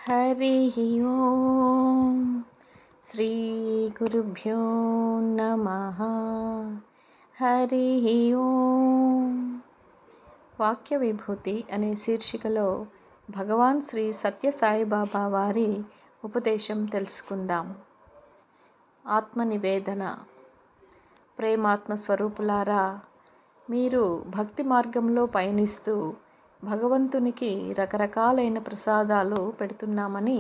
హరి ఓం శ్రీ గురుభ్యో నమః. హరి ఓం. వాక్య విభూతి అనే శీర్షికలో భగవాన్ శ్రీ సత్య సాయిబాబా వారి ఉపదేశం తెలుసుకుందాం. ఆత్మ నివేదన. ప్రేమాత్మ స్వరూపులారా, మీరు భక్తి మార్గంలో పయనిస్తూ భగవంతునికి రకరకాలైన ప్రసాదాలు పెడుతున్నామని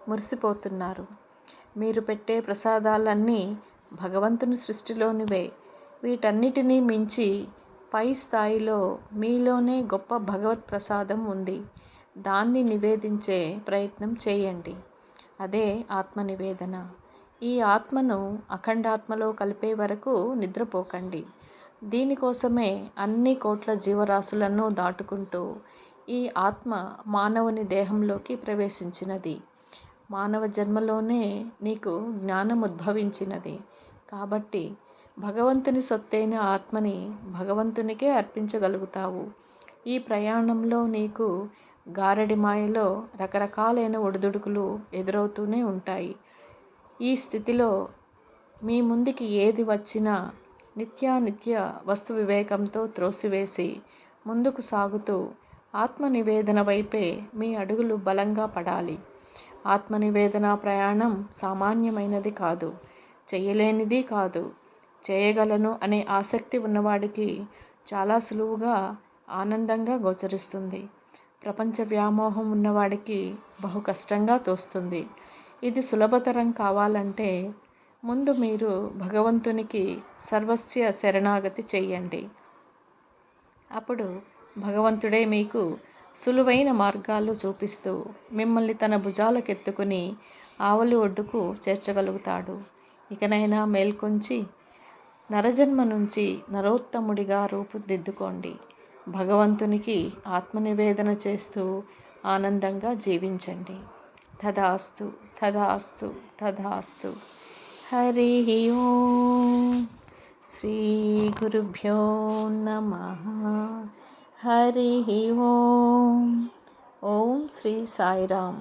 మురిసిపోతున్నారు. మీరు పెట్టే ప్రసాదాలన్నీ భగవంతుని సృష్టిలోనివే. వీటన్నిటినీ మించి పై స్థాయిలో మీలోనే గొప్ప భగవత్ ప్రసాదం ఉంది. దాన్ని నివేదించే ప్రయత్నం చేయండి. అదే ఆత్మ నివేదన. ఈ ఆత్మను అఖండాత్మలో కలిపే వరకు నిద్రపోకండి. దీనికోసమే అన్ని కోట్ల జీవరాశులను దాటుకుంటూ ఈ ఆత్మ మానవుని దేహంలోకి ప్రవేశించినది. మానవ జన్మలోనే నీకు జ్ఞానం ఉద్భవించినది. కాబట్టి భగవంతుని సొత్తైన ఆత్మని భగవంతునికే అర్పించగలుగుతావు. ఈ ప్రయాణంలో నీకు గారడి మాయలో రకరకాలైన ఒడిదుడుకులు ఎదురవుతూనే ఉంటాయి. ఈ స్థితిలో మీ ముందుకి ఏది వచ్చినా నిత్య వస్తు వివేకంతో త్రోసివేసి ముందుకు సాగుతూ ఆత్మ నివేదన వైపే మీ అడుగులు బలంగా పడాలి. ఆత్మ నివేదన ప్రయాణం సామాన్యమైనది కాదు, చేయలేనిది కాదు. చేయగలను అనే ఆసక్తి ఉన్నవాడికి చాలా సులువుగా, ఆనందంగా గోచరిస్తుంది. ప్రపంచ వ్యామోహం ఉన్నవాడికి బహు కష్టంగా తోస్తుంది. ఇది సులభతరం కావాలంటే ముందు మీరు భగవంతునికి సర్వస్వ శరణాగతి చెయ్యండి. అప్పుడు భగవంతుడే మీకు సులువైన మార్గాలు చూపిస్తూ మిమ్మల్ని తన భుజాలకెత్తుకుని ఆవలి ఒడ్డుకు చేర్చగలుగుతాడు. ఇకనైనా మేల్కొంచి నరజన్మ నుంచి నరోత్తముడిగా రూపుదిద్దుకోండి. భగవంతునికి ఆత్మనివేదన చేస్తూ ఆనందంగా జీవించండి. తదాస్తు తదాస్తు తదాస్తు. హరి ఓం. శ్రీ గురుభ్యో నమః. హరి ఓం. ఓం శ్రీ సాయిరామ్.